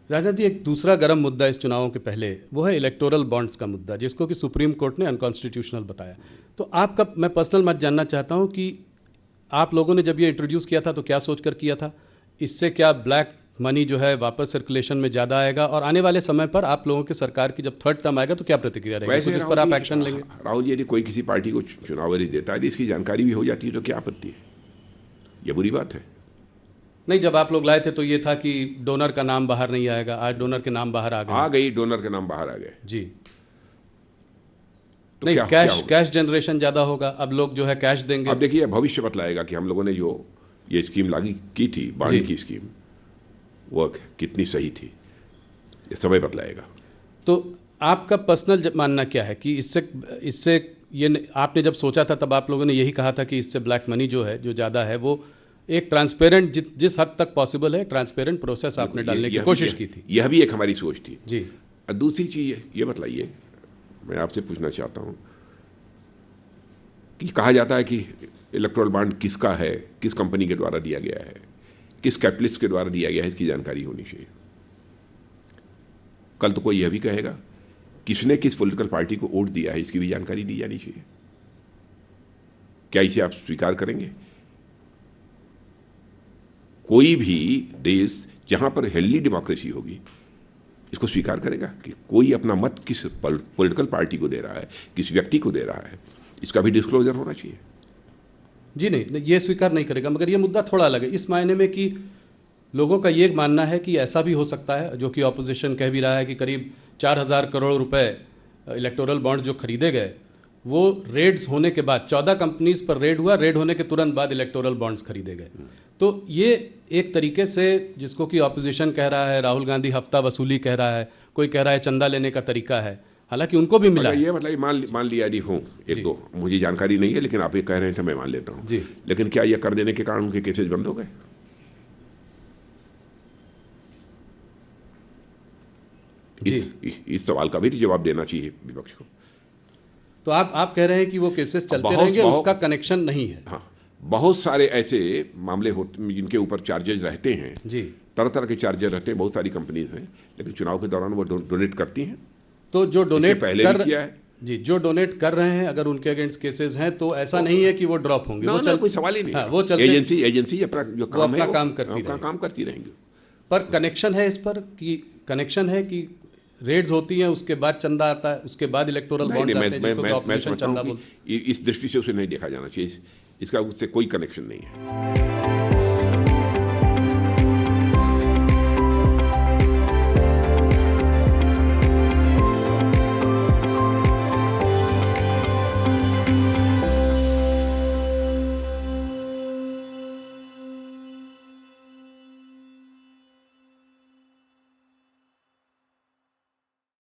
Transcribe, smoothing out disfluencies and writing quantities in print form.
राजनाथ जी, एक दूसरा गर्म मुद्दा इस चुनावों के पहले वो है इलेक्टोरल बॉन्ड्स का मुद्दा, जिसको कि सुप्रीम कोर्ट ने अनकॉन्स्टिट्यूशनल बताया। तो आपका मैं पर्सनल मत जानना चाहता हूँ कि आप लोगों ने जब ये इंट्रोड्यूस किया था तो क्या सोच कर किया था? इससे क्या ब्लैक मनी जो है वापस सर्कुलेशन में ज़्यादा आएगा, और आने वाले समय पर आप लोगों की सरकार की जब थर्ड टर्म आएगा तो क्या प्रतिक्रिया रहेगी? वैसे कुछ इस पर राहुल आप जी, एक्शन लेंगे? राहुल जी, यदि कोई किसी पार्टी को चुनाव यदि देता है यदि इसकी जानकारी भी हो जाती है तो क्या आपत्ति है? ये बुरी बात है? नहीं, जब आप लोग लाए थे तो ये था कि डोनर का नाम बाहर नहीं आएगा, आज डोनर के नाम बाहर आ गए। आ गई, डोनर के नाम बाहर आ गए जी। तो नहीं, क्या कैश होगा? कैश जनरेशन ज़्यादा होगा, अब लोग जो है कैश देंगे। अब देखिए, भविष्य बतलाएगा कि हम लोगों ने जो ये स्कीम लागू की थी, जी। बांड की स्कीम, वो कितनी सही थी, ये समय बतलाएगा। तो आपका पर्सनल मानना क्या है कि इससे इससे आपने जब सोचा था तब आप लोगों ने यही कहा था कि इससे ब्लैक मनी जो है, जो ज़्यादा है, वो एक ट्रांसपेरेंट जिस हद तक पॉसिबल है ट्रांसपेरेंट प्रोसेस आपने डालने की कोशिश की थी। यह भी एक हमारी सोच थी। जी। और दूसरी चीज़ ये बताइए, मैं आपसे पूछना चाहता हूँ कि कहा जाता है कि इलेक्टोरल बॉन्ड किसका है, किस कंपनी के द्वारा दिया गया है, किस कैपिटलिस्ट के द्वारा दिया गया है, इसकी जानकारी होनी चाहिए। कल तो कोई यह भी कहेगा किसने किस पॉलिटिकल पार्टी को वोट दिया है, इसकी भी जानकारी दी जानी चाहिए। क्या इसे आप स्वीकार करेंगे? कोई भी देश जहां पर हेल्दी डेमोक्रेसी होगी इसको स्वीकार करेगा कि कोई अपना मत किस पॉलिटिकल पार्टी को दे रहा है, किस व्यक्ति को दे रहा है, इसका भी डिस्क्लोजर होना चाहिए। जी नहीं, ये स्वीकार नहीं करेगा, मगर ये मुद्दा थोड़ा अलग है इस मायने में कि लोगों का ये मानना है कि ऐसा भी हो सकता है, जो कि ऑपोजिशन कह भी रहा है, कि करीब 4,000 करोड़ रुपए इलेक्टोरल बॉन्ड जो खरीदे गए, वो रेड्स होने के बाद 14 कंपनीज पर रेड हुआ, रेड होने के तुरंत बाद इलेक्टोरल बॉन्ड्स खरीदे गए। तो ये एक तरीके से, जिसको कि ऑपोजिशन कह रहा है, राहुल गांधी हफ्ता वसूली कह रहा है, कोई कह रहा है चंदा लेने का तरीका है, हालांकि उनको भी मिला है। ये मतलब मान लिया यदि हूँ एक दो, मुझे जानकारी नहीं है, लेकिन आप ये कह रहे थे, मैं मान लेता हूँ। लेकिन क्या ये कर देने के कारण उनके केसेज बंद हो गए? इस सवाल का भी जवाब देना चाहिए विपक्ष को। तो आप कह रहे हैं कि वो केसेस चलते रहेंगे, उसका कनेक्शन नहीं है? हाँ, बहुत सारे ऐसे मामले होते जिनके ऊपर चार्जेज रहते हैं जी। तरह तरह के चार्जेस रहते हैं, बहुत सारी कंपनीज हैं, लेकिन चुनाव के दौरान वो डोनेट करती हैं। तो जो डोनेट पहले भी किया है जी, जो डोनेट कर रहे हैं, अगर उनके अगेंस्ट केसेस हैं तो ऐसा नहीं है कि वो ड्रॉप होंगे। वो कोई सवाल ही नहीं। हाँ, वो चलते, एजेंसी अपना जो काम है काम करती रहेंगी। पर कनेक्शन है इस पर कि कनेक्शन है कि रेड्स होती हैं, उसके बाद चंदा आता है, उसके बाद इलेक्टोरल बॉन्ड आते हैं, जिसको ऑपोजिशन चंदा बोलते हैं। इस दृष्टि से उसे नहीं देखा जाना चाहिए, इसका उससे कोई कनेक्शन नहीं है।